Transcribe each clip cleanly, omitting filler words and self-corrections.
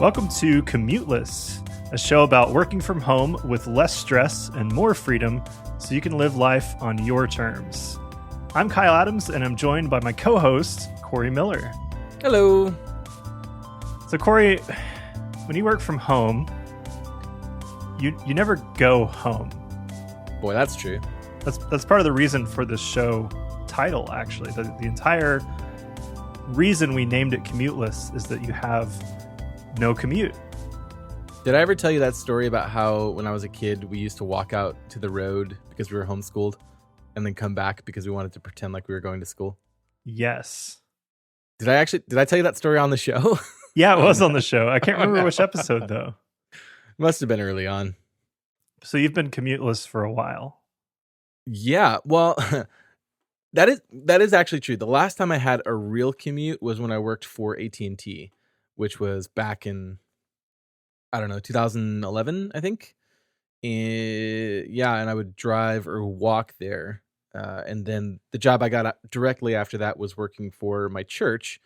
Welcome to Commuteless, a show about working from home with less stress and more freedom so you can live life on your terms. I'm Kyle Adams, and I'm joined by my co-host, Corey Miller. Hello. So, Corey, when you work from home, you never go home. Boy, that's true. That's part of the reason for this show title, actually. The entire reason we named it Commuteless is that you have no commute. Did I ever tell you that story about how when I was a kid, we used to walk out to the road because we were homeschooled and then come back because we wanted to pretend like we were going to school? Yes. Did I tell you that story on the show? Yeah, it was on the show. I can't remember which episode, though. Must have been early on. So you've been commuteless for a while. Yeah, well, that is actually true. The last time I had a real commute was when I worked for AT&T, which was back in, 2011, I think. And I would drive or walk there. And then the job I got directly after that was working for my church,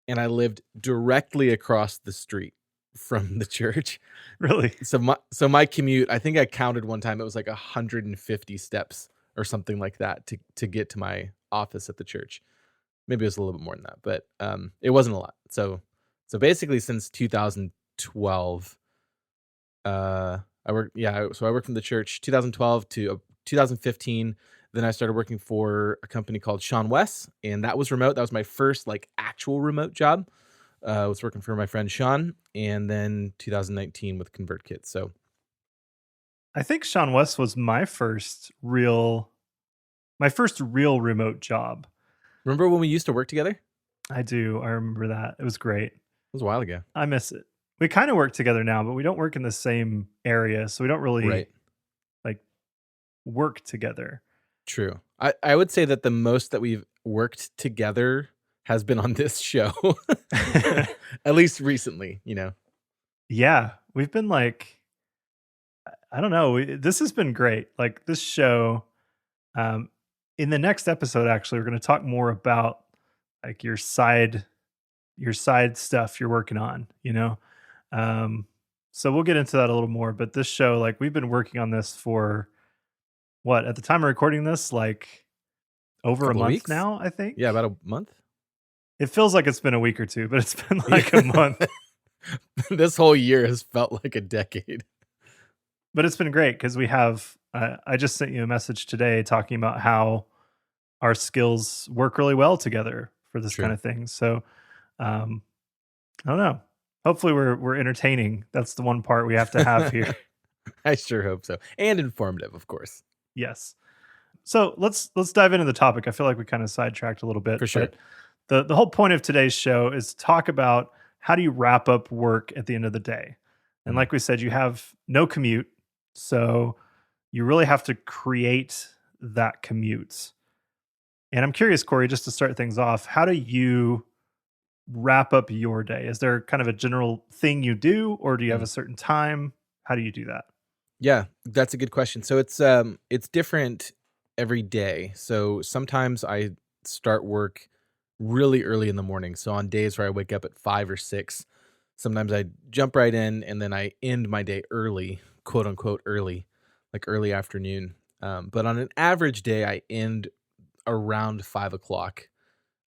and I lived directly across the street from the church. Really? So my commute, I think I counted one time, it was like 150 steps or something like that to get to my office at the church. Maybe it was a little bit more than that, but it wasn't a lot. So basically since 2012, I worked from the church 2012 to 2015. Then I started working for a company called Sean Wes, and that was remote. That was my first actual remote job. I was working for my friend Sean, and then 2019 with ConvertKit. So I think Sean West was my first real remote job. remember when we used to work together? I do. I remember that. It was great. It was a while ago. I miss it. We kind of work together now, but we don't work in the same area, so we don't really Right. work together. True. I would say that the most that we've worked together has been on this show. At least recently, Yeah, we've been I don't know. This has been great. This show. In the next episode, actually, we're going to talk more about your side stuff you're working on. So we'll get into that a little more. But this show, we've been working on this for what, at the time of recording this, over a Couple of month weeks? now, I think. Yeah, about a month. It feels like it's been a week or two, but it's been a month. This whole year has felt like a decade. But it's been great because we have, I just sent you a message today talking about how our skills work really well together for this True. kind of thing. So, I don't know. Hopefully we're entertaining. That's the one part we have to have here. I sure hope so. And informative, of course. Yes. So let's dive into the topic. I feel like we kind of sidetracked a little bit. For sure. But the whole point of today's show is to talk about how do you wrap up work at the end of the day. And like we said, you have no commute. So you really have to create that commute. And I'm curious, Corey, just to start things off, how do you wrap up your day? Is there kind of a general thing you do, or do you have a certain time? How do you do that? Yeah, that's a good question. So it's different every day. So sometimes I start work really early in the morning. So on days where I wake up at 5 or 6, sometimes I jump right in and then I end my day early, quote unquote early, like early afternoon. But on an average day, I end around 5 o'clock.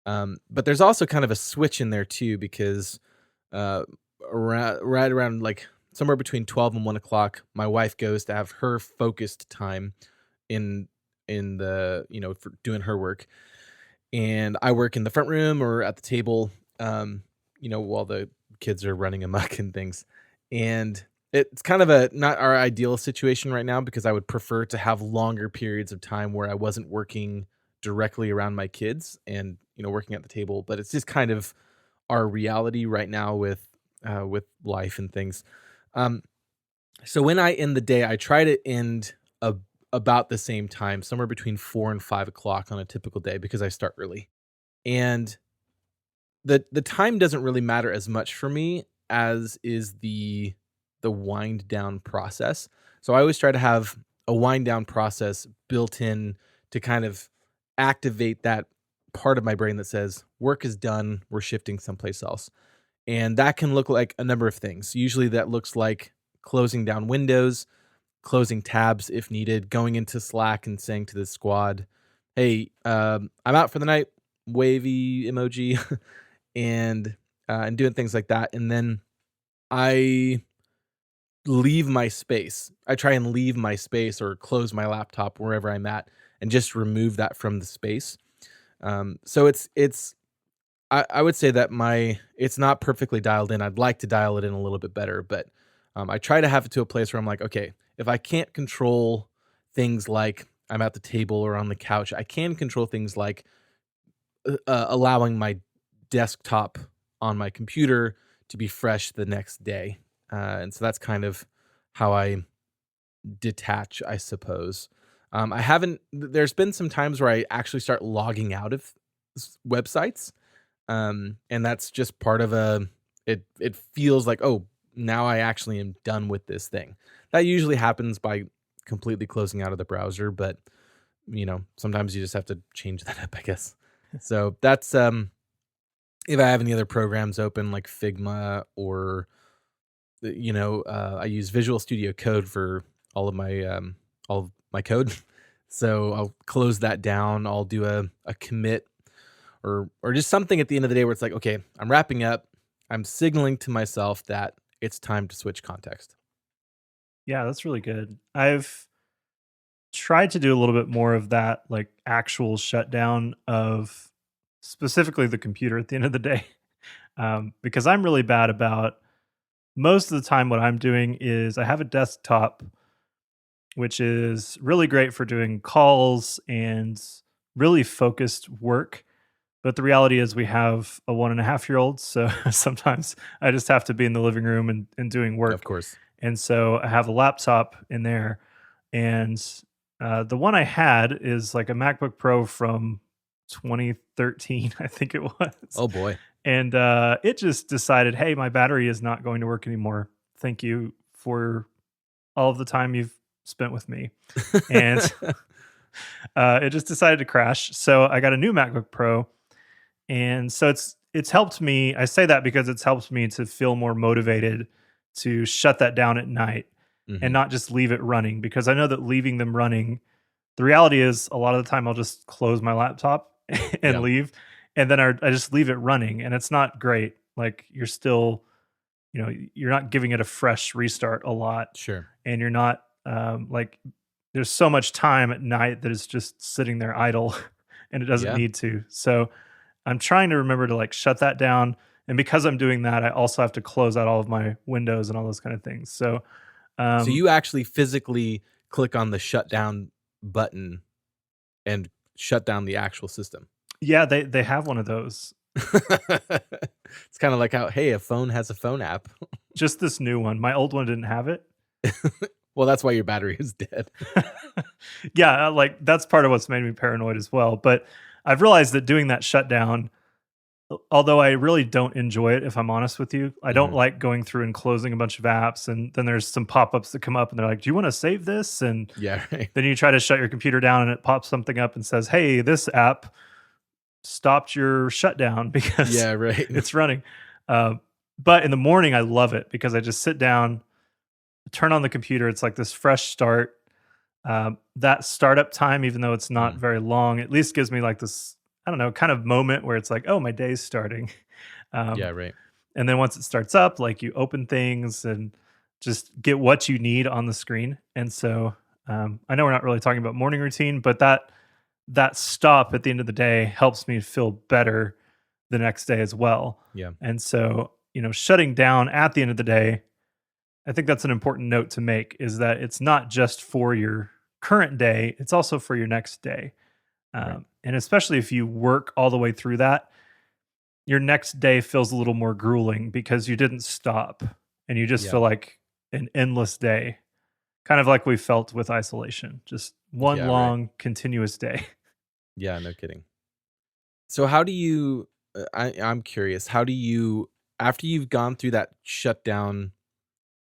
But there's also kind of a switch in there too, because right around somewhere between 12 and 1 o'clock, my wife goes to have her focused time in the, for doing her work. And I work in the front room or at the table, while the kids are running amok and things. And it's kind of not our ideal situation right now, because I would prefer to have longer periods of time where I wasn't working directly around my kids and, working at the table. But it's just kind of our reality right now with life and things. So when I end the day, I try to end about the same time, somewhere between 4 and 5 o'clock on a typical day, because I start early. And the time doesn't really matter as much for me as is the wind down process. So I always try to have a wind down process built in to kind of activate that part of my brain that says work is done, we're shifting someplace else. And that can look like a number of things. Usually that looks like closing down windows, closing tabs if needed, going into Slack and saying to the squad, "Hey, I'm out for the night." Wavy emoji, and doing things like that. And then I leave my space. I try and leave my space or close my laptop wherever I'm at, and just remove that from the space. So it's I would say that it's not perfectly dialed in. I'd like to dial it in a little bit better, but I try to have it to a place where I'm like, okay, if I can't control things like I'm at the table or on the couch, I can control things like allowing my desktop on my computer to be fresh the next day. And so that's kind of how I detach, I suppose. I haven't, there's been some times where I actually start logging out of websites. And that's just part of it feels like, oh, now I actually am done with this thing. That usually happens by completely closing out of the browser, but sometimes you just have to change that up, I guess. So that's, if I have any other programs open like Figma or, I use Visual Studio Code for all of my code. So I'll close that down. I'll do a commit or just something at the end of the day where it's like, okay, I'm wrapping up. I'm signaling to myself that it's time to switch context. Yeah, that's really good. I've tried to do a little bit more of that, like actual shutdown of specifically the computer at the end of the day, because I'm really bad about most of the time. What I'm doing is I have a desktop, which is really great for doing calls and really focused work. But the reality is, we have a 1.5-year-old. So sometimes I just have to be in the living room and doing Of work. course. And so I have a laptop in there. And the one I had is like a MacBook Pro from 2013, I think it was. Oh boy. And it just decided, hey, my battery is not going to work anymore. Thank you for all of the time you've spent with me. And it just decided to crash. So I got a new MacBook Pro. And so it's helped me. I say that because it's helped me to feel more motivated to shut that down at night and Hmm. not just leave it running, because I know that leaving them running, the reality is a lot of the time I'll just close my laptop and Yeah, leave, and then I just leave it running, and it's not great. Like, you're still, you're not giving it a fresh restart a lot, sure. and you're not like, there's so much time at night that is just sitting there idle and it doesn't Yeah. need to. So I'm trying to remember to like shut that down. And because I'm doing that, I also have to close out all of my windows and all those kind of things. So So um, you actually physically click on the shutdown button and shut down the actual system. yeah, they have one of those. It's kind of like how, hey, a phone has a phone app. Just this new one. My old one didn't have it. Well, that's why your battery is dead. Yeah, like that's part of what's made me paranoid as well. But I've realized that doing that shutdown, although I really don't enjoy it, if I'm honest with you, I don't Hmm. like going through and closing a bunch of apps. And then there's some pop ups that come up and they're like, do you want to save this? And Yeah, right. then you try to shut your computer down and it pops something up and says, hey, this app stopped your shutdown because Yeah, right. it's running. Uh, but in the morning, I love it because I just sit down, turn on the computer. It's like this fresh start. That startup time, even though it's not Mm. very long, at least gives me like this, I don't know, kind of moment where it's like, oh, my day's starting. Yeah, Um, right. and then once it starts up, like, you open things and just get what you need on the screen. And so I know we're not really talking about morning routine, but that stop at the end of the day helps me feel better the next day as well. Yeah. And so, shutting down at the end of the day, I think that's an important note to make, is that it's not just for your current day, it's also for your next day. Right. And especially if you work all the way through that, your next day feels a little more grueling because you didn't stop and you just Yeah. feel like an endless day, kind of like we felt with isolation, just one Yeah, right. long continuous day. Yeah, no kidding. So how do you I'm curious, how do you after you've gone through that shutdown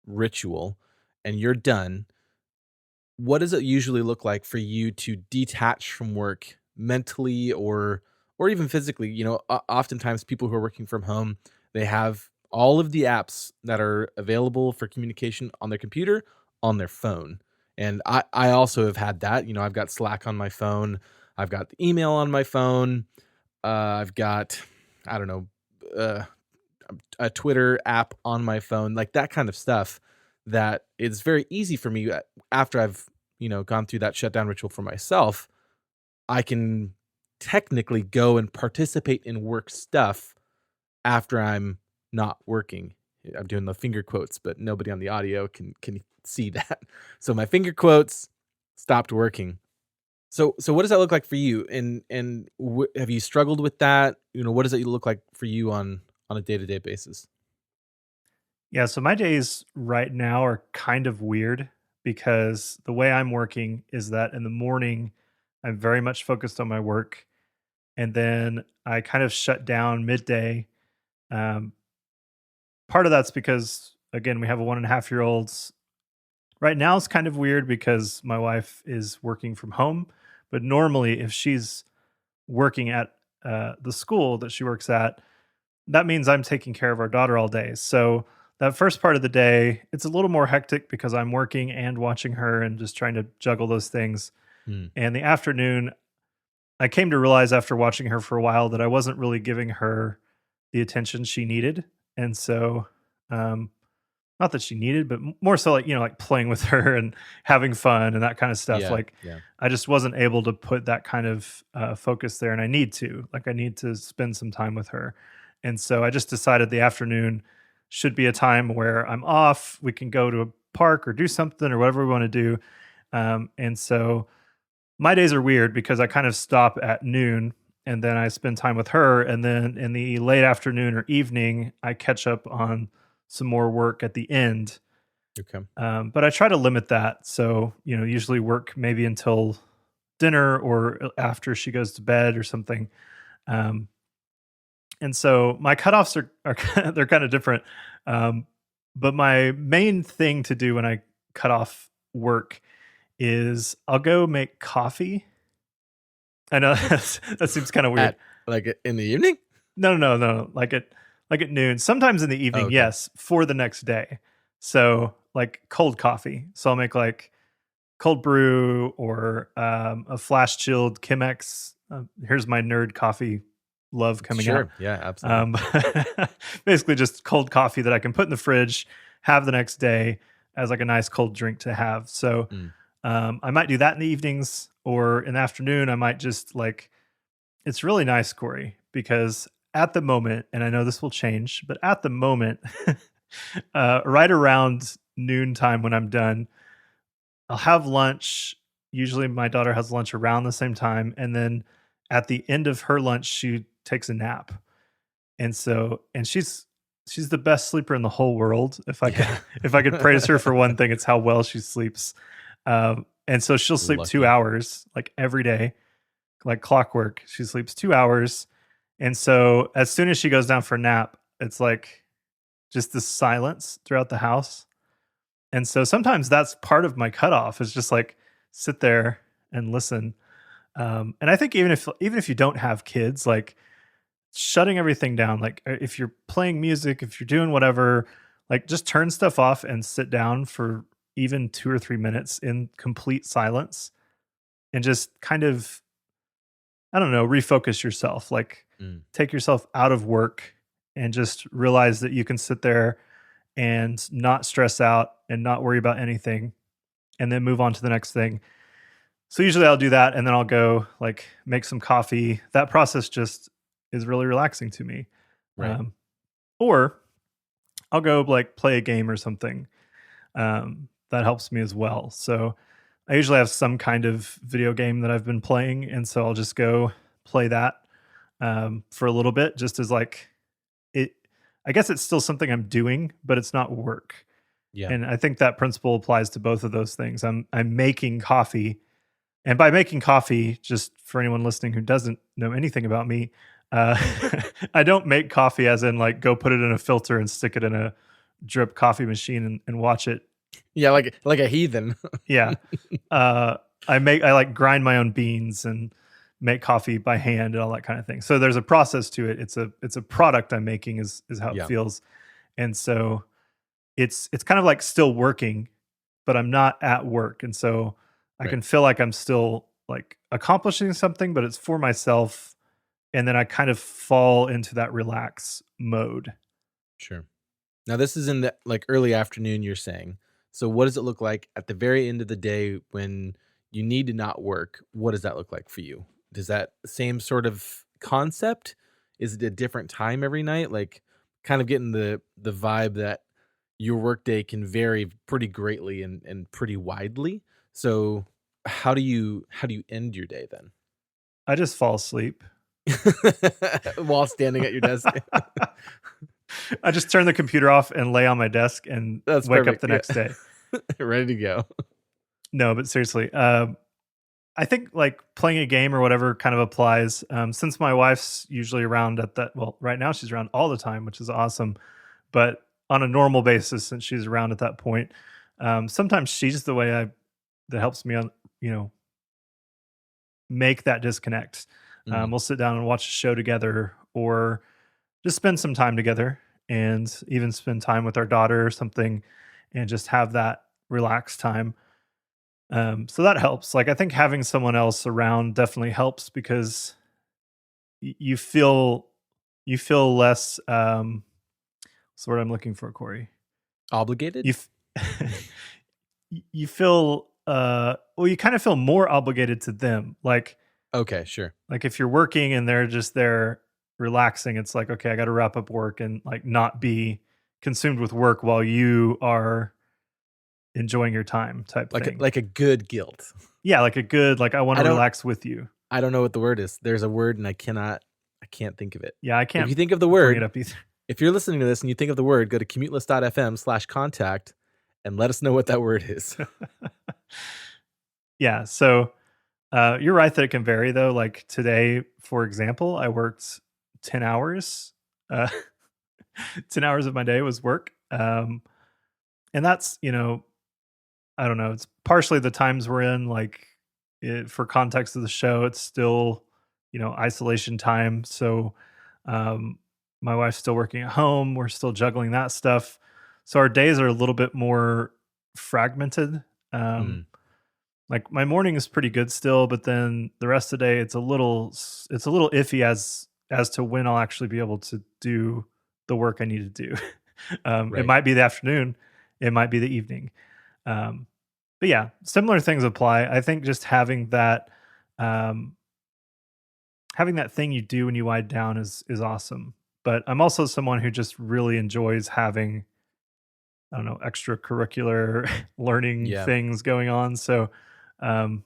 ritual and you're done, what does it usually look like for you to detach from work mentally or even physically? Oftentimes people who are working from home, they have all of the apps that are available for communication on their computer on their phone. And I also have had that. I've got Slack on my phone. I've got the email on my phone. I've got, I don't know, uh, a Twitter app on my phone, like that kind of stuff. That it's very easy for me after I've gone through that shutdown ritual for myself. I can technically go and participate in work stuff after I'm not working. I'm doing the finger quotes, but nobody on the audio can see that. So my finger quotes stopped working. So what does that look like for you? And have you struggled with that? What does it look like for you on a day-to-day basis? Yeah, so my days right now are kind of weird because the way I'm working is that in the morning, I'm very much focused on my work. And then I kind of shut down midday. Um, Part of that's because, again, we have a 1.5-year old. Right now, it's kind of weird because my wife is working from home. But normally, if she's working at the school that she works at, that means I'm taking care of our daughter all day. So that first part of the day, it's a little more hectic because I'm working and watching her and just trying to juggle those things. Mm, And the afternoon, I came to realize after watching her for a while that I wasn't really giving her the attention she needed. And so, um, not that she needed, but more so like, like playing with her and having fun and that kind of stuff. yeah, Like, yeah. I just wasn't able to put that kind of focus there. And I need to, like, I need to spend some time with her. And so I just decided the afternoon should be a time where I'm off. We can go to a park or do something or whatever we want to do. And so my days are weird because I kind of stop at noon and then I spend time with her. And then in the late afternoon or evening, I catch up on some more work at the end. Okay. But I try to limit that. So, usually work maybe until dinner or after she goes to bed or something. Um, and so my cutoffs are they're kind of different. Um, but my main thing to do when I cut off work is I'll go make coffee. I know that seems kind of weird. At like in the evening? No, no, no, no. Like at noon. Sometimes in the Oh, evening, okay. yes, for the next day. So like cold coffee. So I'll make like cold brew or a flash chilled Chemex. Here's my nerd coffee love coming out. Sure. Yeah, absolutely. Um, Basically just cold coffee that I can put in the fridge, have the next day as like a nice cold drink to have. So Mm, I might do that in the evenings or in the afternoon. I might just like, it's really nice, Corey, because at the moment, and I know this will change, but at the moment, right around noontime when I'm done, I'll have lunch. Usually my daughter has lunch around the same time. And then at the end of her lunch, she takes a nap. And so, and she's the best sleeper in the whole world. If I could, yeah. if I could praise her for one thing, it's how well she sleeps. And so she'll sleep two Lucky. hours like every day, like clockwork. She sleeps 2 hours. And so as soon as she goes down for a nap, it's like just this silence throughout the house. And so sometimes that's part of my cutoff is just like sit there and listen. And I think even if you don't have kids, like shutting everything down, like if you're playing music, if you're doing whatever, like just turn stuff off and sit down for even 2 or 3 minutes in complete silence and just kind of, I don't know, refocus yourself. Like Mm, take yourself out of work and just realize that you can sit there and not stress out and not worry about anything and then move on to the next thing. So usually I'll do that and then I'll go like make some coffee. That process just is really relaxing to me. right. Um, or I'll go like play a game or something. That helps me as well. So I usually have some kind of video game that I've been playing. And so I'll just go play that for a little bit, just as like it. I guess it's still something I'm doing, but it's not work. Yeah. And I think that principle applies to both of those things. I'm making coffee, and by making coffee, just for anyone listening who doesn't know anything about me, uh, I don't make coffee as in like go put it in a filter and stick it in a drip coffee machine and watch it. Yeah, like a heathen. Yeah, uh, I like grind my own beans and make coffee by hand and all that kind of thing. So there's a process to it. It's a product I'm making is how it Yeah. feels. and so it's kind of like still working, but I'm not at work, and so I Right. can feel like I'm still like accomplishing something, but it's for myself, and then I kind of fall into that relax mode. Sure. Now this is in the like early afternoon you're saying. So what does it look like at the very end of the day when you need to not work? What does that look like for you? Does that same sort of concept? Is it a different time every night? Like kind of getting the vibe that your workday can vary pretty greatly and pretty widely. So how do you end your day then? I just fall asleep. While standing at your desk? I just turn the computer off and lay on my desk and That's wake up perfect. the Yeah. next day. Ready to go. No, but seriously, I think like playing a game or whatever kind of applies. Since my wife's usually around at that, well, right now she's around all the time, which is awesome. But on a normal basis, since she's around at that point, sometimes she's the way that helps me on, you know, make that disconnect. Mm, We'll sit down and watch a show together, or just spend some time together, and even spend time with our daughter or something, and just have that relaxed time. So that helps. Like I think having someone else around definitely helps because you feel less. What's the word I'm looking for, Corey? obligated? You you feel well, you kind of feel more obligated to them. Okay, sure. Like if you're working and they're just there relaxing, it's like, okay, I got to wrap up work and like not be consumed with work while you are enjoying your time type Like a thing. like a good guilt. Yeah, like a good like I want I to don't relax with you. I don't know what the word is. There's a word and I can't think of it. Yeah, I If can't you think of the bring it word, up either. if you're listening to this and you think of the word, go to commuteless.fm/contact and let us know what that word is. Yeah, so you're right that it can vary though. Like today, for example, I worked 10 hours. Uh, 10 hours of my day was work. And that's, I don't know. It's partially the times we're in. Like, for context of the show, it's still, isolation time. So, um, my wife's still working at home. We're still juggling that stuff. So our days are a little bit more fragmented. Um, Mm, like my morning is pretty good still, but then the rest of the day it's a little iffy as to when I'll actually be able to do the work I need to do. It right. might be the afternoon, it might be the evening. Um, but yeah, similar things apply. I think just um, having that thing you do when you wind down is awesome. But I'm also someone who just really enjoys having, I don't know, extracurricular learning Yeah, things going on. So um,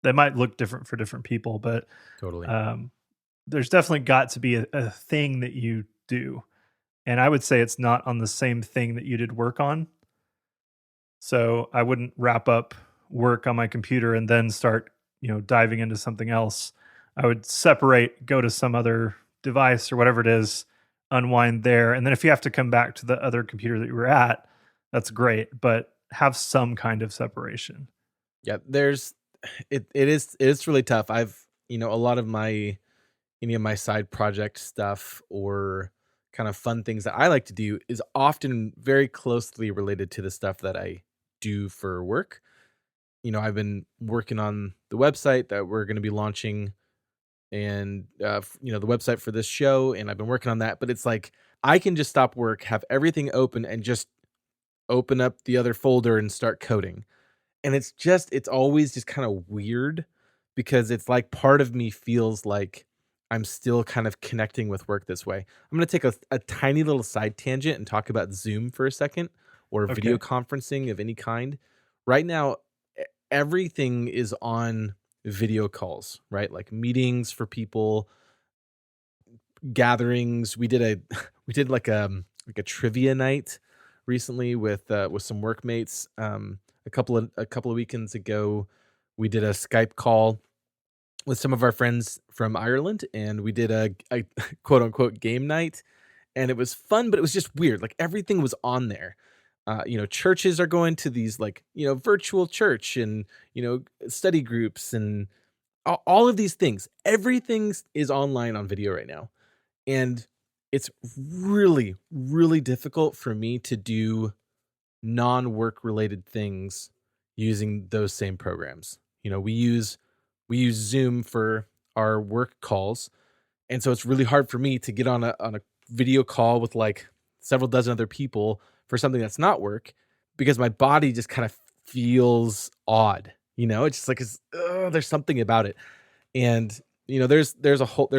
they might look different for different people, but totally. um, there's definitely got to be a thing that you do. And I would say it's not on the same thing that you did work on. So I wouldn't wrap up work on my computer and then start, diving into something else. I would separate, go to some other device or whatever it is, unwind there. And then if you have to come back to the other computer that you were at, that's great, but have some kind of separation. Yeah, there's it is really tough. I've a lot of my any of my side project stuff or kind of fun things that I like to do is often very closely related to the stuff that I do for work. I've been working on the website that we're going to be launching and the website for this show, and I've been working on that, but it's like I can just stop work, have everything open and just open up the other folder and start coding. And it's always just kind of weird because it's like part of me feels like I'm still kind of connecting with work this way. I'm going to take a tiny little side tangent and talk about Zoom for a second or video Okay. conferencing of any kind. Right now, everything is on video calls, right? Like meetings for people, gatherings. We did a we did like a trivia night recently with some workmates. A couple of weekends ago, we did a Skype call with some of our friends from Ireland, and we did a quote unquote game night, and it was fun, but it was just weird. Like everything was on there. Churches are going to these like virtual church and study groups and all of these things. Everything is online on video right now, and it's really, really difficult for me to do non-work related things using those same programs. We use Zoom for our work calls, and so it's really hard for me to get on a video call with like several dozen other people for something that's not work, because my body just kind of feels odd. It's just like there's something about it. And there's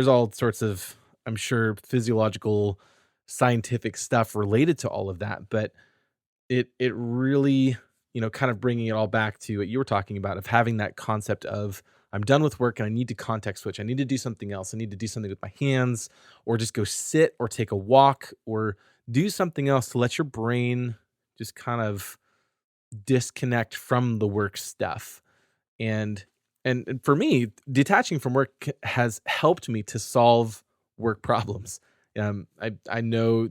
all sorts of, I'm sure, physiological, scientific stuff related to all of that, but it really, kind of bringing it all back to what you were talking about, of having that concept of, I'm done with work and I need to context switch. I need to do something else. I need to do something with my hands, or just go sit or take a walk or do something else to let your brain just kind of disconnect from the work stuff. And and for me, detaching from work has helped me to solve work problems. I know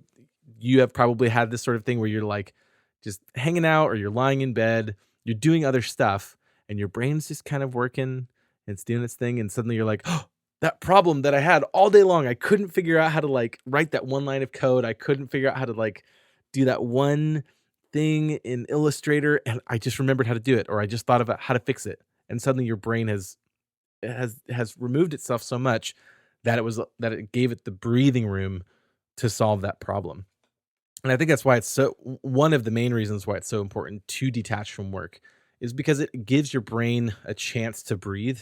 you have probably had this sort of thing where you're like just hanging out, or you're lying in bed, you're doing other stuff, and your brain's just kind of working, and it's doing its thing, and suddenly you're like, oh, that problem that I had all day long, I couldn't figure out how to like write that one line of code. I couldn't figure out how to like do that one thing in Illustrator, and I just remembered how to do it, or I just thought about how to fix it. And suddenly your brain has removed itself so much that it gave it the breathing room to solve that problem. And I think that's why it's so one of the main reasons why it's so important to detach from work, is because it gives your brain a chance to breathe.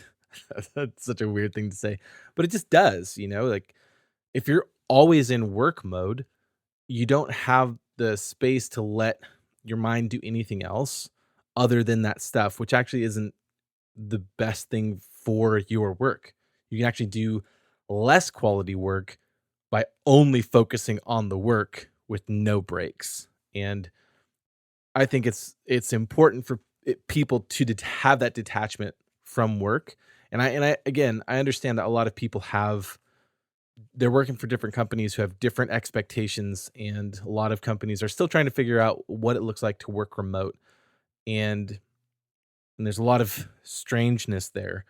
That's such a weird thing to say, but it just does. Like, if you're always in work mode, you don't have the space to let your mind do anything else other than that stuff, which actually isn't the best thing for your work. You can actually do less quality work by only focusing on the work with no breaks. And I think it's important for people to have that detachment from work. And I again, I understand that a lot of people they're working for different companies who have different expectations, and a lot of companies are still trying to figure out what it looks like to work remote. And there's a lot of strangeness there.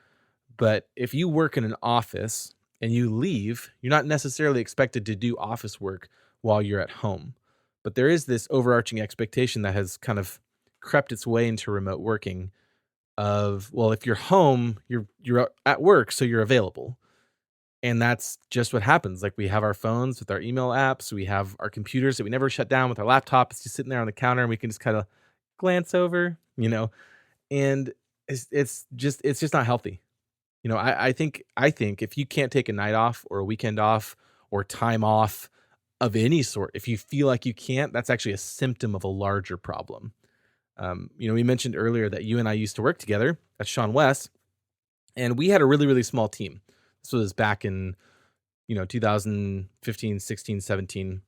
But if you work in an office and you leave, you're not necessarily expected to do office work while you're at home. But there is this overarching expectation that has kind of crept its way into remote working of, well, if you're home, you're at work, so you're available. And that's just what happens. Like, we have our phones with our email apps, we have our computers that we never shut down with our laptop. It's just sitting there on the counter, and we can just kind of glance over. And it's just not healthy. I think if you can't take a night off or a weekend off or time off of any sort, if you feel like you can't, that's actually a symptom of a larger problem. We mentioned earlier that you and I used to work together at Sean West, and we had a really, really small team. This was back in 2015, 16, 17.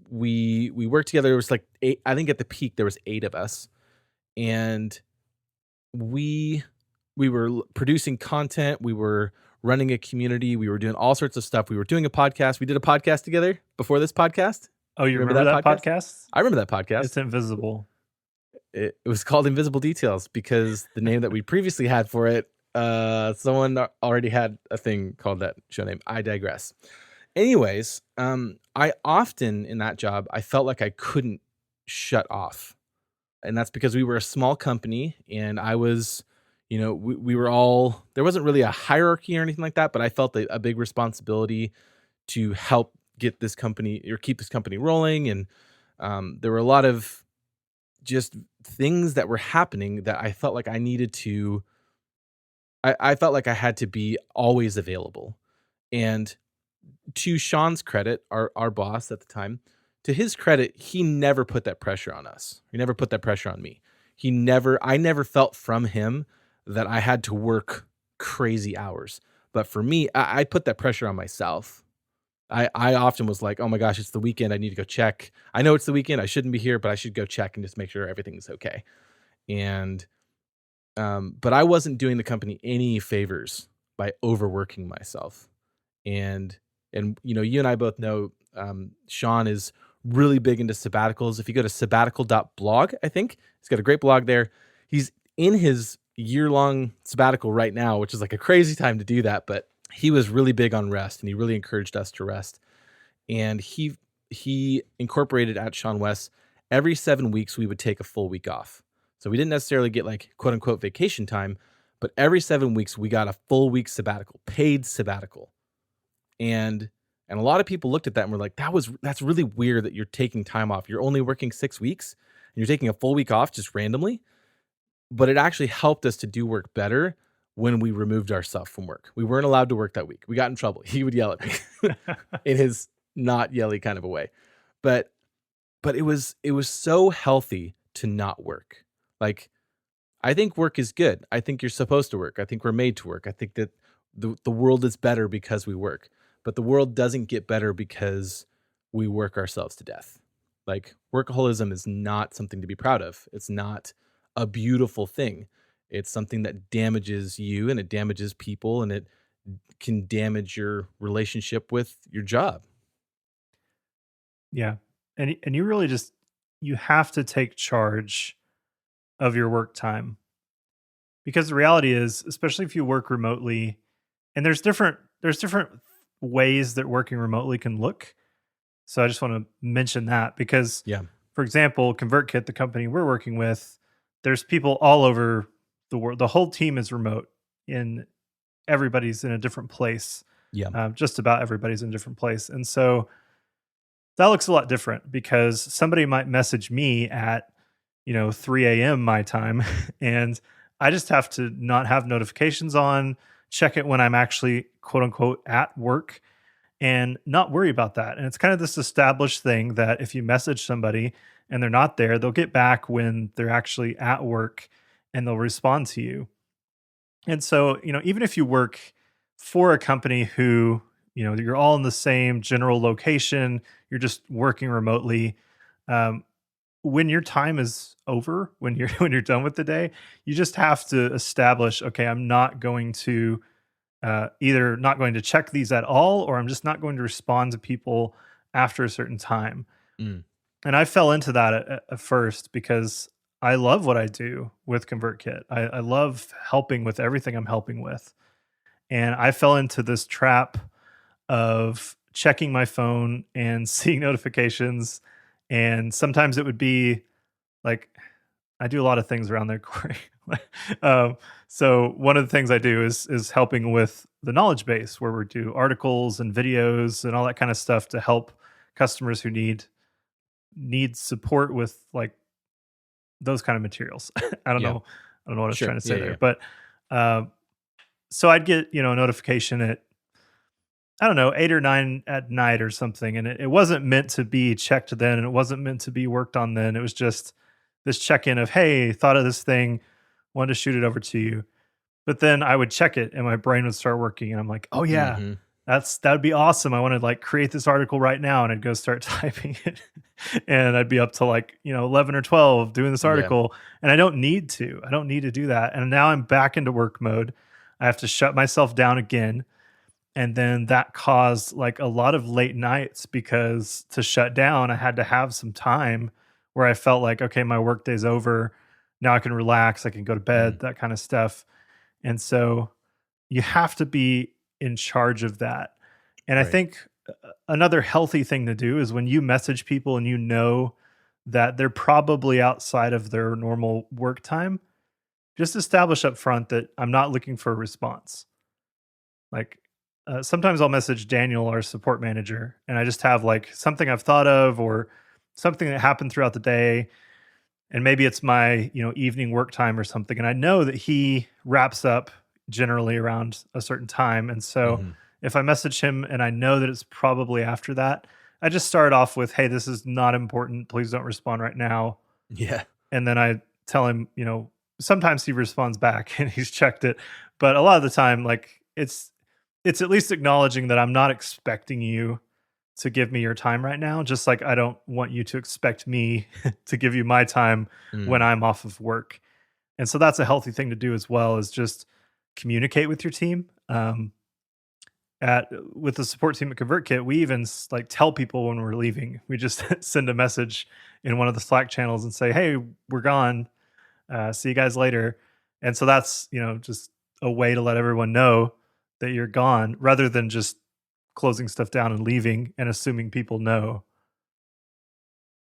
We worked together. It was like eight. I think at the peak there was 8 of us, and we were producing content, we were running a community, we were doing all sorts of stuff. We were doing a podcast. We did a podcast together before this podcast. Oh, you remember that podcast? I remember that podcast. It's invisible. It was called Invisible Details because the name that we previously had for it, someone already had a thing called that show name. I digress. Anyways, I often in that job, I felt like I couldn't shut off. And that's because we were a small company, and I was, we were all, there wasn't really a hierarchy or anything like that, but I felt a big responsibility to help get this company or keep this company rolling. And there were a lot of just things that were happening that I felt like I needed to, I felt like I had to be always available. And to Sean's credit, our boss at the time, to his credit, he never put that pressure on us. He never put that pressure on me. I never felt from him that I had to work crazy hours. But for me, I put that pressure on myself. I often was like, oh my gosh, it's the weekend. I need to go check. I know it's the weekend. I shouldn't be here, but I should go check and just make sure everything's okay. And, but I wasn't doing the company any favors by overworking myself. And you and I both know, Sean is really big into sabbaticals. If you go to sabbatical.blog, I think he's got a great blog there. He's in his year-long sabbatical right now, which is like a crazy time to do that, but he was really big on rest, and he really encouraged us to rest. and he incorporated at Sean West every 7 weeks we would take a full week off. So we didn't necessarily get like quote unquote vacation time, but every 7 weeks we got a full week sabbatical, paid sabbatical. And a lot of people looked at that and were like, that's really weird that you're taking time off. You're only working 6 weeks and you're taking a full week off just randomly. But it actually helped us to do work better when we removed ourselves from work. We weren't allowed to work that week. We got in trouble. He would yell at me in his not yelly kind of a way. But it was so healthy to not work. Like, I think work is good. I think you're supposed to work. I think we're made to work. I think that the world is better because we work. But the world doesn't get better because we work ourselves to death. Like, workaholism is not something to be proud of. It's not a beautiful thing. It's something that damages you and it damages people and it can damage your relationship with your job. Yeah. And you really just you have to take charge of your work time. Because the reality is, especially if you work remotely, and there's different ways that working remotely can look. So I just want to mention that because, Yeah. for example, ConvertKit, the company we're working with, there's people all over the world. The whole team is remote, and everybody's in a different place. Yeah. Just about everybody's in a different place, and so that looks a lot different because somebody might message me at 3 a.m. my time, and I just have to not have notifications on, check it when I'm actually quote unquote at work, and not worry about that. And it's kind of this established thing that if you message somebody and they're not there, they'll get back when they're actually at work and they'll respond to you. And so, even if you work for a company who, you're all in the same general location, you're just working remotely. Um, when your time is over, when you're when you're done with the day, you just have to establish, okay, I'm not going to either not going to check these at all, or I'm just not going to respond to people after a certain time. Mm. And I fell into that at first because I love what I do with ConvertKit. I love helping with everything I'm helping with. And I fell into this trap of checking my phone and seeing notifications. And sometimes it would be like, I do a lot of things around there, Corey. um, so one of the things I do is helping with the knowledge base, where we do articles and videos and all that kind of stuff to help customers who need support with like those kind of materials. Yeah. I don't know what I was Sure. trying to say Yeah. there, Yeah. but uh, so I'd get a notification at, I don't know, 8 or 9 at night or something, and it wasn't meant to be checked then, and it wasn't meant to be worked on then. It was just this check in of, hey, thought of this thing, wanted to shoot it over to you. But then I would check it, and my brain would start working, and I'm like, oh yeah, Hmm. that would be awesome. I want to like create this article right now, and I'd go start typing it, and I'd be up to like 11 or 12 doing this Yeah. article, and I don't need to. I don't need to do that. And now I'm back into work mode. I have to shut myself down again, and then that caused like a lot of late nights because to shut down, I had to have some time where I felt like, okay, my workday's over. Now I can relax. I can go to Mm. bed, that kind of stuff. And so you have to be in charge of that. And I Right. think another healthy thing to do is when you message people and you know that they're probably outside of their normal work time, just establish up front that I'm not looking for a response. Like, sometimes I'll message Daniel, our support manager, and I just have like something I've thought of or something that happened throughout the day. And maybe it's my, evening work time or something. And I know that he wraps up generally around a certain time. And so Hmm. if I message him and I know that it's probably after that, I just start off with, hey, this is not important. Please don't respond right now. Yeah. And then I tell him, sometimes he responds back and he's checked it. But a lot of the time, like it's at least acknowledging that I'm not expecting you to give me your time right now, just like I don't want you to expect me to give you my time when Mm. I'm off of work. And so that's a healthy thing to do as well, is just communicate with your team. At With the support team at ConvertKit, we even like tell people when we're leaving. We just send a message in one of the Slack channels and say, "Hey, we're gone. See you guys later." And so that's just a way to let everyone know that you're gone, rather than just closing stuff down and leaving and assuming people know.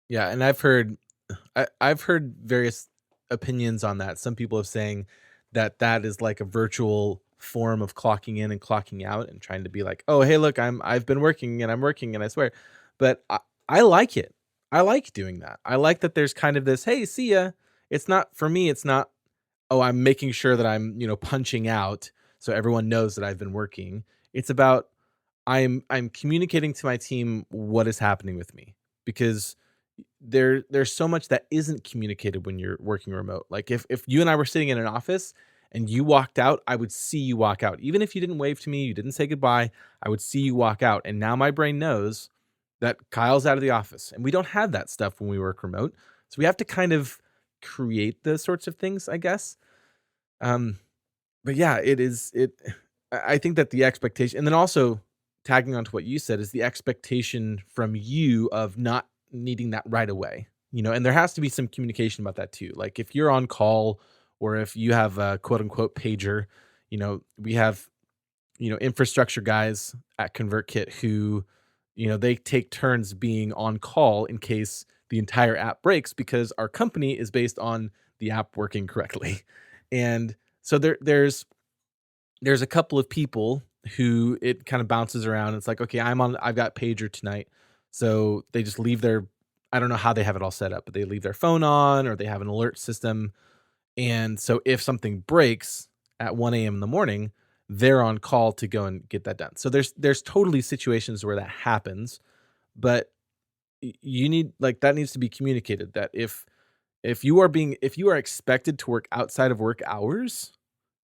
Yeah, and I've heard various opinions on that. Some people are saying that that is like a virtual form of clocking in and clocking out and trying to be like, "Oh, hey, look, I've been working and I'm working and I swear." But I like it. I like doing that. I like that there's kind of this, "Hey, see ya." It's not for me, it's not, "Oh, I'm making sure that I'm, punching out so everyone knows that I've been working." It's about I'm communicating to my team what is happening with me because there's so much that isn't communicated when you're working remote. Like if you and I were sitting in an office and you walked out, I would see you walk out. Even if you didn't wave to me, you didn't say goodbye, I would see you walk out. And now my brain knows that Kyle's out of the office. And we don't have that stuff when we work remote. So we have to kind of create those sorts of things, I guess. Um, but yeah, I think that the expectation, and then also tagging on to what you said, is the expectation from you of not needing that right away. And there has to be some communication about that too. Like if you're on call or if you have a quote unquote pager, we have, infrastructure guys at ConvertKit who, they take turns being on call in case the entire app breaks because our company is based on the app working correctly. And so there's a couple of people who it kind of bounces around. It's like, okay, I've got pager tonight. So they just leave I don't know how they have it all set up, but they leave their phone on or they have an alert system. And so if something breaks at 1 a.m. in the morning, they're on call to go and get that done. So there's totally situations where that happens, but you need, like, that needs to be communicated that if you are expected to work outside of work hours,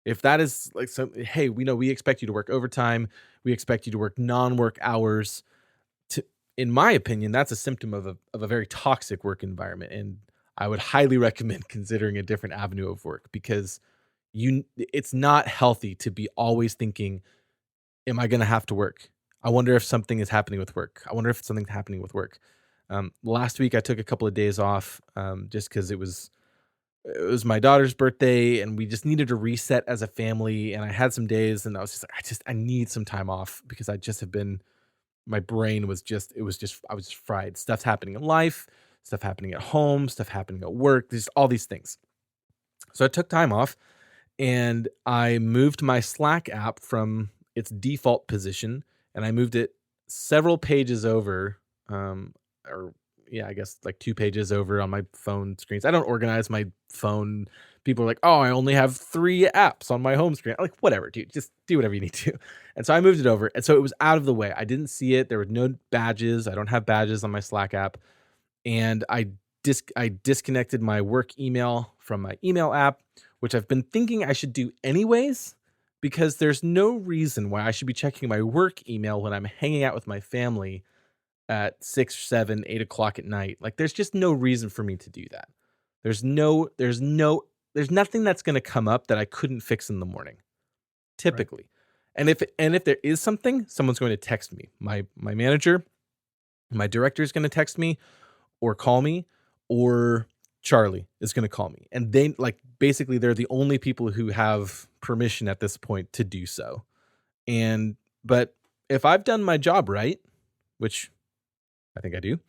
if that is like hey, we know we expect you to work overtime, we expect you to work non-work hours. In my opinion, that's a symptom of a very toxic work environment, and I would highly recommend considering a different avenue of work because it's not healthy to be always thinking, "Am I going to have to work? I wonder if something is happening with work. I wonder if something's happening with work." Last week, I took a couple of days off just because it was my daughter's birthday and we just needed to reset as a family. And I had some days and I was just like, I need some time off because I just have been, my brain was just, I was just fried. Stuff's happening in life, stuff happening at home, stuff happening at work. There's all these things. So I took time off and I moved my Slack app from its default position and I moved it several pages over, or yeah, I guess like 2 pages over on my phone screens. I don't organize my phone. People are like, "Oh, I only have 3 apps on my home screen." I'm like, whatever, dude, just do whatever you need to. And so I moved it over. And so it was out of the way. I didn't see it. There were no badges. I don't have badges on my Slack app. And I disconnected my work email from my email app, which I've been thinking I should do anyways, because there's no reason why I should be checking my work email when I'm hanging out with my family at 6, 7, 8 o'clock at night. Like, there's just no reason for me to do that. There's nothing that's going to come up that I couldn't fix in the morning, typically. Right. And if there is something, someone's going to text me. My manager, my director is going to text me or call me, or Charlie is going to call me. And they, like, basically they're the only people who have permission at this point to do so. But if I've done my job right, which I think I do,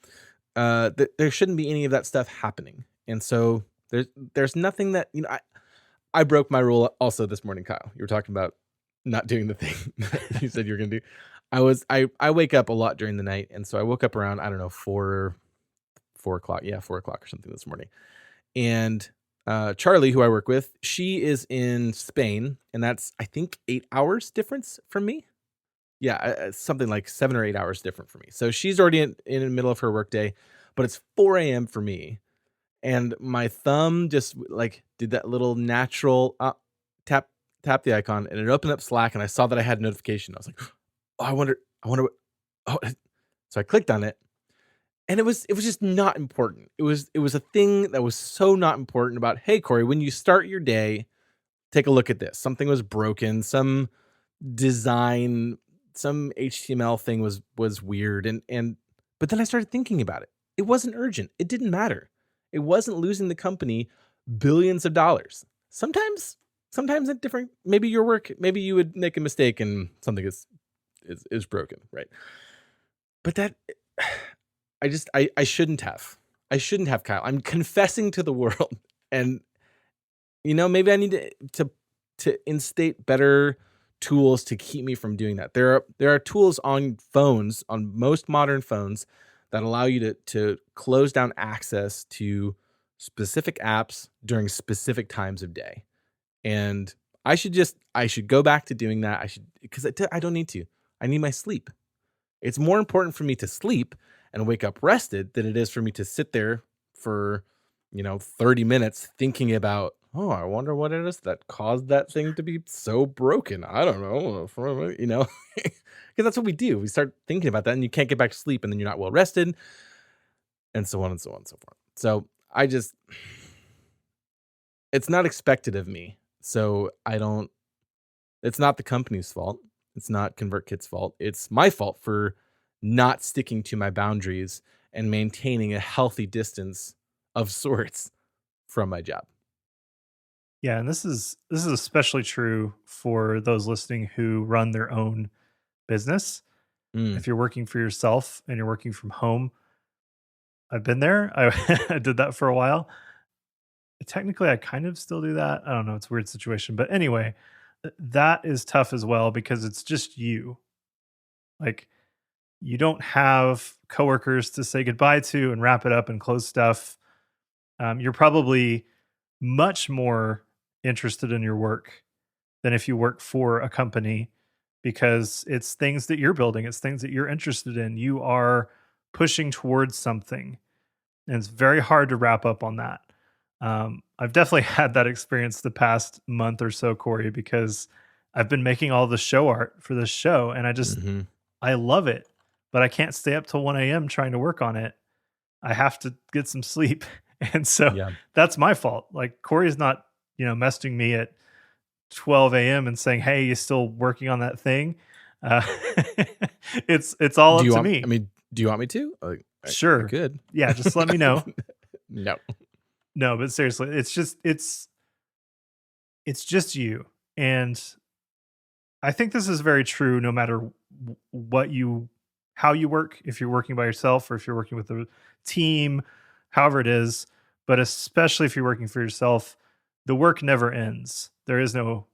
there shouldn't be any of that stuff happening. And so there's nothing that, I broke my rule also this morning, Kyle. You were talking about not doing the thing that you said you were going to do. I wake up a lot during the night. And so I woke up around, I don't know, 4 o'clock. Yeah, 4 o'clock or something this morning. And Charlie, who I work with, she is in Spain. And that's, I think, 8 hours difference from me. Yeah, something like 7 or 8 hours different for me. So she's already in the middle of her workday, but it's 4 a.m. for me. And my thumb just like did that little natural tap the icon, and it opened up Slack, and I saw that I had a notification. I was like, "Oh, I wonder what." Oh, so I clicked on it, and it was just not important. It was a thing that was so not important about, "Hey, Corey, when you start your day, take a look at this. Something was broken. Some design, some HTML thing was weird." But then I started thinking about it. It wasn't urgent. It didn't matter. It wasn't losing the company billions of dollars. Sometimes at different, maybe your work, maybe you would make a mistake and something is is broken, right? But that I shouldn't have. I shouldn't have, Kyle. I'm confessing to the world, and maybe I need to instate better tools to keep me from doing that. There are tools on phones, on most modern phones, that allow you to close down access to specific apps during specific times of day. And I should go back to doing that. I should, because I don't need to. I need my sleep. It's more important for me to sleep and wake up rested than it is for me to sit there for 30 minutes thinking about, oh, I wonder what it is that caused that thing to be so broken. I don't know, because that's what we do. We start thinking about that, and you can't get back to sleep, and then you're not well rested, and so on and so on and so forth. So it's not expected of me. So it's not the company's fault. It's not ConvertKit's fault. It's my fault for not sticking to my boundaries and maintaining a healthy distance of sorts from my job. Yeah, and this is especially true for those listening who run their own business. Mm, If you're working for yourself and you're working from home, I've been there. I did that for a while. Technically, I kind of still do that. I don't know. It's a weird situation. But anyway, that is tough as well because it's just you. Like, you don't have coworkers to say goodbye to and wrap it up and close stuff. You're probably much more interested in your work than if you work for a company because it's things that you're building, it's things that you're interested in. You are pushing towards something, and it's very hard to wrap up on that. I've definitely had that experience the past month or so, Corey, because I've been making all the show art for this show, and hmm I love it, but I can't stay up till 1 a.m. trying to work on it. I have to get some sleep. And so Yeah. that's my fault. Like Corey's not, messaging me at 12 a.m. and saying, "Hey, you still working on that thing?" Uh, it's all up to I me. mean, do you want me to? I Sure. could. Yeah, just let me know. No. No, but seriously, it's just you. And I think this is very true no matter what how you work, if you're working by yourself or if you're working with a team, however it is, but especially if you're working for yourself, the work never ends. There is no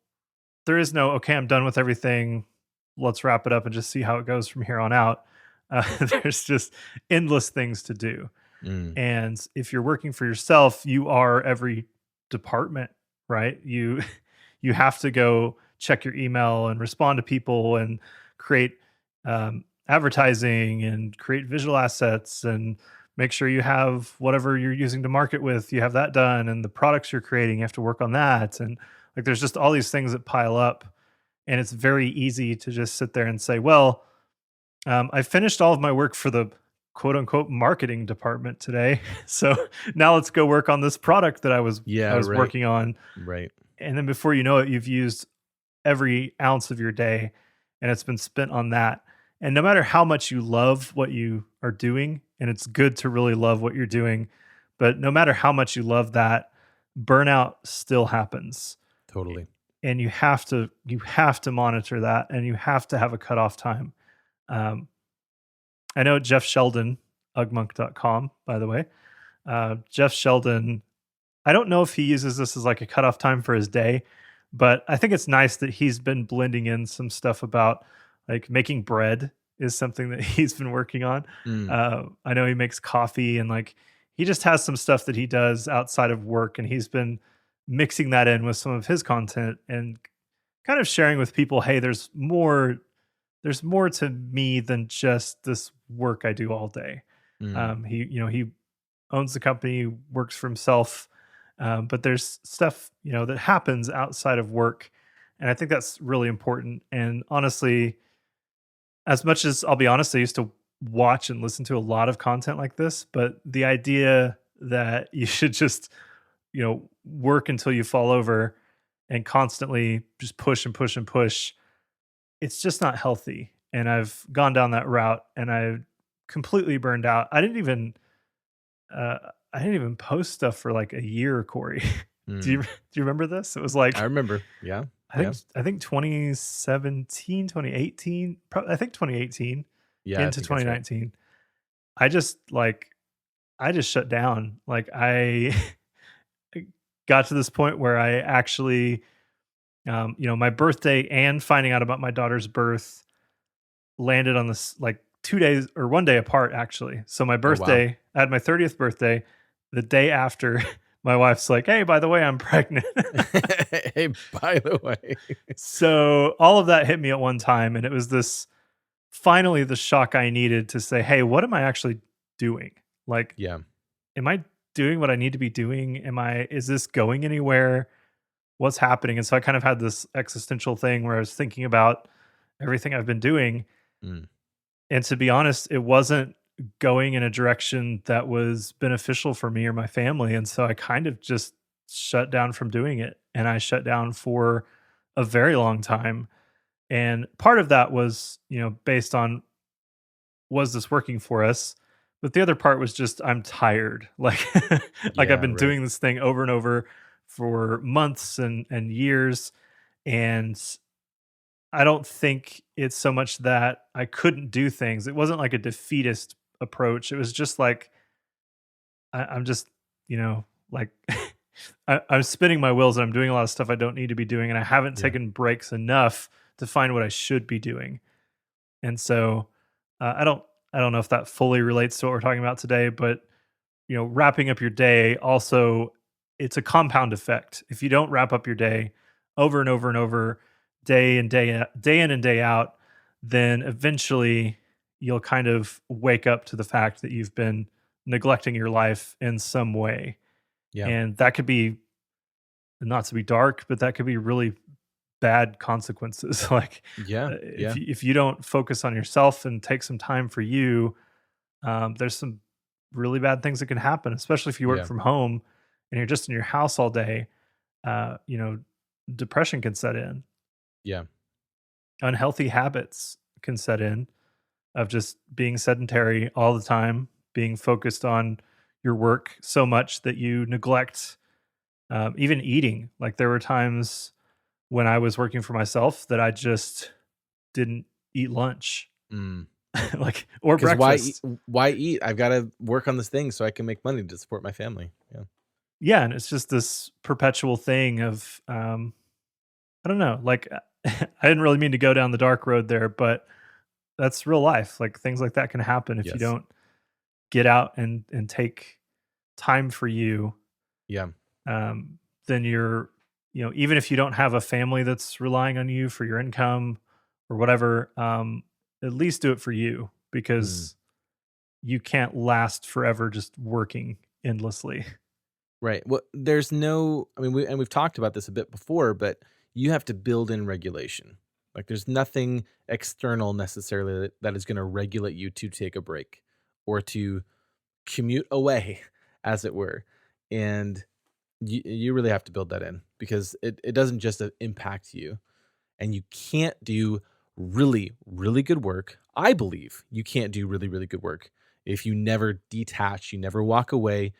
okay, I'm done with everything. Let's wrap it up and just see how it goes from here on out. There's just endless things to do. Mm, And if you're working for yourself, you are every department, right? You you have to go check your email and respond to people and create advertising and create visual assets and make sure you have whatever you're using to market with, you have that done, and the products you're creating, you have to work on that. And like there's just all these things that pile up. And it's very easy to just sit there and say, well, I finished all of my work for the quote unquote marketing department today. So now let's go work on this product that I was yeah, I was right. working on. Right. And then before you know it, you've used every ounce of your day and it's been spent on that. And no matter how much you love what you are doing, and it's good to really love what you're doing, but no matter how much you love that, burnout still happens. Totally. And you have to monitor that and you have to have a cutoff time. Um, I know Jeff Sheldon, ugmonk.com, by the way. Jeff Sheldon, I don't know if he uses this as like a cutoff time for his day, but I think it's nice that he's been blending in some stuff about like making bread is something that he's been working on. Mm, I know he makes coffee and like he just has some stuff that he does outside of work, and he's been mixing that in with some of his content and kind of sharing with people, hey, there's more to me than just this work I do all day. mm. He owns the company, works for himself, but there's stuff that happens outside of work, and I think that's really important. And honestly, as much as I'll be honest, I used to watch and listen to a lot of content like this, but the idea that you should just work until you fall over and constantly just push and push and push, it's just not healthy. And I've gone down that route and I completely burned out. Uh I didn't even post stuff for like a year, Corey. Do you Mm. do you remember this? It was I like remember. Yeah. Yeah. I think 2017, 2018, I think 2018 Yeah, I into think that's right. 2019. I just like I just shut down. Like I got to this point where I actually my birthday and finding out about my daughter's birth landed on this like 2 days or 1 day apart actually. So my Oh, wow. birthday, I had my 30th birthday. The day after, my wife's like, "Hey, by the way, I'm pregnant." Hey, by the way. So all of that hit me at one time, and it was this finally the shock I needed to say, "Hey, what am I actually doing? Like, Yeah. am I doing what I need to be doing? Is this going anywhere? What's happening?" And so I kind of had this existential thing where I was thinking about everything I've been doing. Mm. And to be honest, it wasn't going in a direction that was beneficial for me or my family. And so I kind of just shut down from doing it. And I shut down for a very long time. And part of that was, based on was this working for us? But the other part was just I'm tired. Like like I've Yeah, been right. doing this thing over and over for months and years. And I don't think it's so much that I couldn't do things. It wasn't like a defeatist approach. It was just like I'm just, like I'm spinning my wheels and I'm doing a lot of stuff I don't need to be doing, and I haven't Yeah. taken breaks enough to find what I should be doing. And so I don't know if that fully relates to what we're talking about today, but wrapping up your day also it's a compound effect. If you don't wrap up your day over and over and over, day in and day out, then eventually you'll kind of wake up to the fact that you've been neglecting your life in some way. Yeah. And that could be not to be dark, but that could be really bad consequences. Like Yeah. Yeah. if you don't focus on yourself and take some time for you, there's some really bad things that can happen, especially if you work Yeah. from home and you're just in your house all day. Uh, you know, Depression can set in, Yeah. unhealthy habits can set in of just being sedentary all the time, being focused on your work so much that you neglect even eating. Like there were times when I was working for myself that I just didn't eat lunch, Mm. like or 'Cause breakfast. why eat? I've gotta work on this thing so I can make money to support my family. Yeah. Yeah, and it's just this perpetual thing of I don't know, like I didn't really mean to go down the dark road there, but that's real life. Like things like that can happen if you Yes. don't get out and take time for you. Yeah. Um, then even if you don't have a family that's relying on you for your income or whatever, at least do it for you Mm. because you can't last forever just working endlessly. Right. Well, we've talked about this a bit before, but you have to build in regulation. Like there's nothing external necessarily that is gonna regulate you to take a break or to commute away, as it were. And you really have to build that in because it doesn't just impact you. And you can't do really, really good work. I believe you can't do really, really good work if you never detach, you never walk away,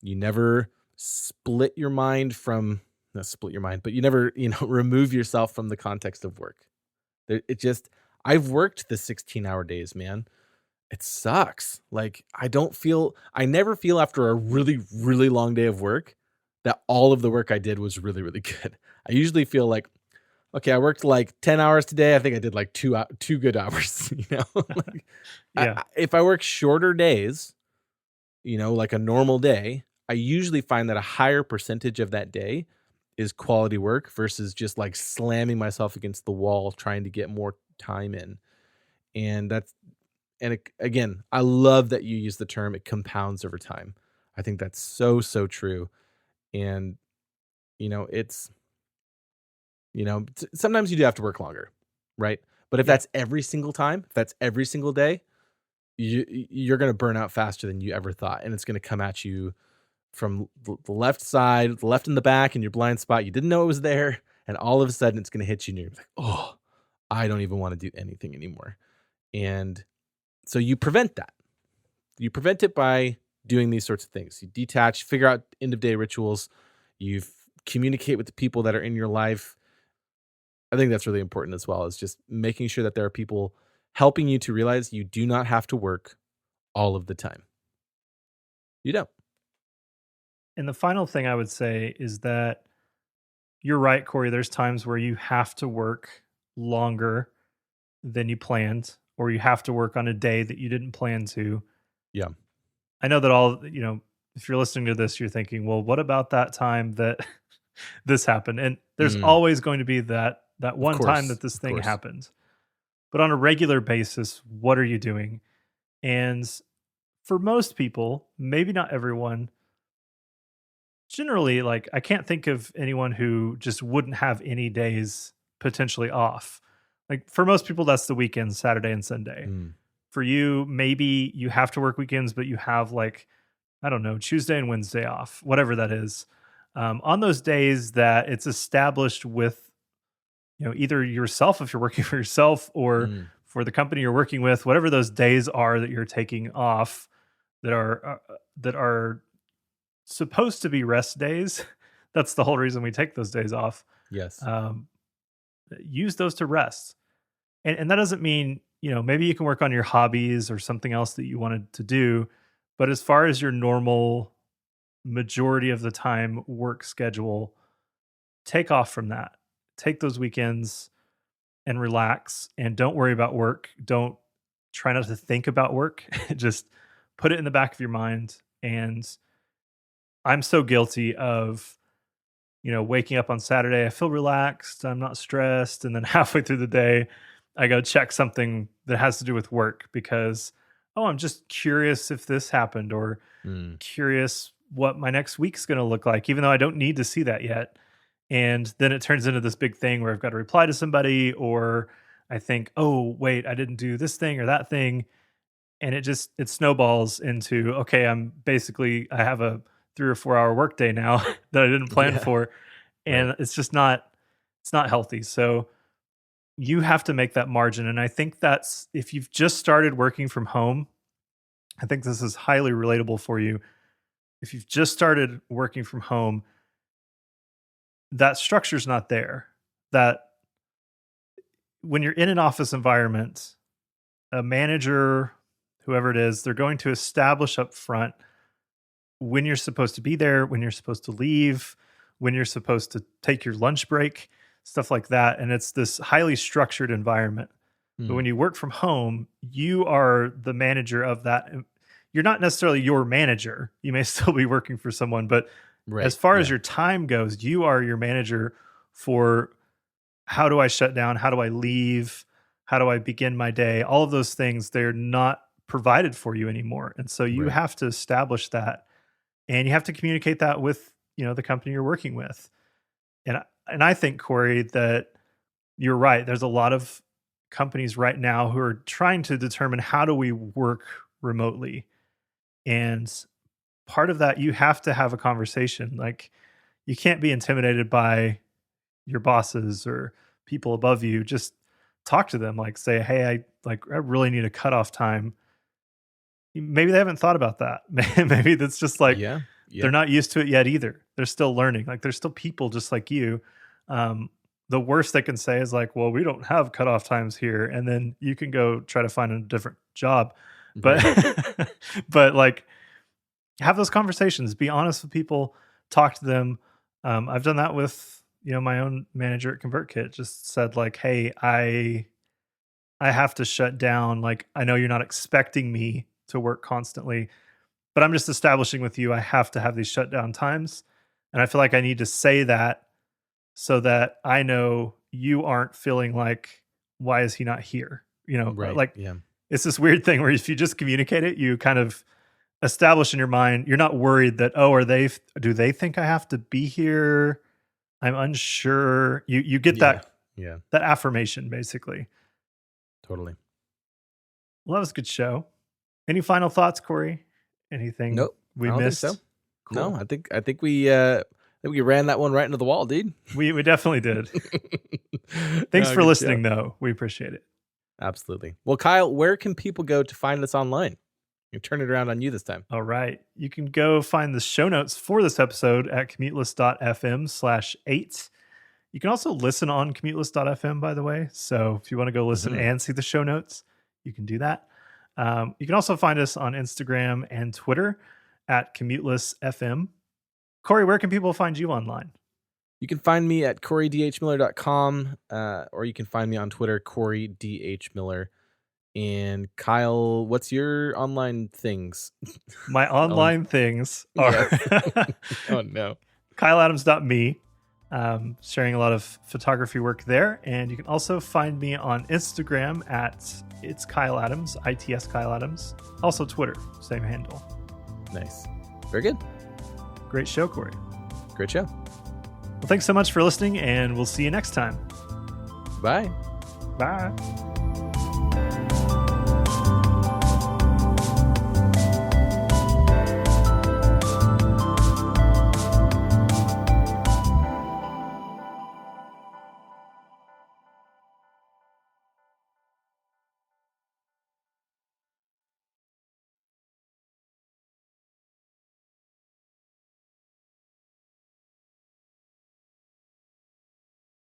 you never split your mind from not split your mind, but you never, remove yourself from the context of work. It just I've worked the 16-hour days, man. It sucks. Like I never feel after a really, really long day of work that all of the work I did was really, really good. I usually feel like, okay, I worked like 10 hours today. I think I did like 2 good hours, Like Yeah. if I work shorter days, like a normal day, I usually find that a higher percentage of that day is quality work versus just like slamming myself against the wall trying to get more time in. And again, I love that you use the term it compounds over time. I think that's so, so true. And, it's, sometimes you do have to work longer, right? But if Yeah. that's every single time, if that's every single day, you're going to burn out faster than you ever thought. And it's going to come at you from the left side, the left in the back in your blind spot. You didn't know it was there. And all of a sudden it's going to hit you and you're like, oh, I don't even want to do anything anymore. And so you prevent that. You prevent it by doing these sorts of things. You detach, figure out end of day rituals. You communicate with the people that are in your life. I think that's really important as well, is just making sure that there are people helping you to realize you do not have to work all of the time. You don't. And the final thing I would say is that you're right, Corey. There's times where you have to work longer than you planned, or you have to work on a day that you didn't plan to. Yeah. I know that if you're listening to this, you're thinking, well, what about that time that this happened? And there's Mm, always going to be that of one time course. that this Of thing course. happened. But on a regular basis, what are you doing? And for most people, maybe not everyone, generally, like, I can't think of anyone who just wouldn't have any days potentially off. Like, for most people, that's the weekend, Saturday and Sunday. Mm, For you, maybe you have to work weekends, but you have, like, I don't know, Tuesday and Wednesday off, whatever that is. On those days that it's established with, either yourself if you're working for yourself or mm. for the company you're working with, whatever those days are that you're taking off that are supposed to be rest days. That's the whole reason we take those days off. Yes. Um, Use those to rest. And that doesn't mean, maybe you can work on your hobbies or something else that you wanted to do. But as far as your normal majority of the time work schedule, take off from that. Take those weekends and relax and don't worry about work. Don't try not to think about work. Just put it in the back of your mind. And I'm so guilty of, waking up on Saturday, I feel relaxed, I'm not stressed, and then halfway through the day, I go check something that has to do with work because, oh, I'm just curious if this happened or Mm, curious what my next week's going to look like, even though I don't need to see that yet. And then it turns into this big thing where I've got to reply to somebody, or I think, oh, wait, I didn't do this thing or that thing. And it snowballs into, okay, I have a 3 or 4 hour workday now that I didn't plan yeah. for. Right. And it's not healthy. So you have to make that margin. And I think that's, if you've just started working from home, I think this is highly relatable for you. If you've just started working from home, that structure's not there. That when you're in an office environment, a manager, whoever it is, they're going to establish up front when you're supposed to be there, when you're supposed to leave, when you're supposed to take your lunch break, stuff like that. And it's this highly structured environment. But when Mm, you work from home, you are the manager of that. You're not necessarily your manager. You may still be working for someone, but as right. far as Yeah. your time goes, you are your manager for how do I shut down? How do I leave? How do I begin my day? All of those things, they're not provided for you anymore. And so you Right. have to establish that and you have to communicate that with, the company you're working with. And I think, Corey, that you're right. There's a lot of companies right now who are trying to determine how do we work remotely. And part of that, you have to have a conversation. Like, you can't be intimidated by your bosses or people above you. Just talk to them, like say, hey, I really need a cutoff time. Maybe they haven't thought about that. Maybe that's just like Yeah. they're Yeah. not used to it yet either. They're still learning. Like, there's still people just like you. Um, the worst they can say is like, well, we don't have cutoff times here. And then you can go try to find a different job. But Right. but like, have those conversations, be honest with people, talk to them. I've done that with, my own manager at ConvertKit, just said like, hey, I have to shut down. Like, I know you're not expecting me to work constantly, but I'm just establishing with you I have to have these shutdown times. And I feel like I need to say that so that I know you aren't feeling like, why is he not here? Right. Like, Yeah. it's this weird thing where if you just communicate it, you kind of establish in your mind, you're not worried that, oh, do they think I have to be here? I'm unsure. You get Yeah. that Yeah. that affirmation basically. Totally. Well, that was a good show. Any final thoughts, Corey? Anything Nope. I we don't think so. missed? No, Cool. I think we ran that one right into the wall, dude. We definitely did. Thanks No, for good show. listening though. We appreciate it. Absolutely. Well, Kyle, where can people go to find us online? You turn it around on you this time. All right. You can go find the show notes for this episode at commuteless.fm/8. You can also listen on commuteless.fm, by the way. So if you want to go listen and see the show notes, you can do that. You can also find us on Instagram and Twitter at commutelessfm. Corey, where can people find you online? You can find me at corydhmiller.com, or you can find me on Twitter, corydhmiller. And Kyle, what's your online things? My online things are oh no, kyleadams.me. Sharing a lot of photography work there. And you can also find me on Instagram at It's Kyle Adams, ITS Kyle Adams. Also Twitter, same handle. Nice. Very good. Great show, Corey. Great show. Well, thanks so much for listening, and we'll see you next time. Bye. Bye.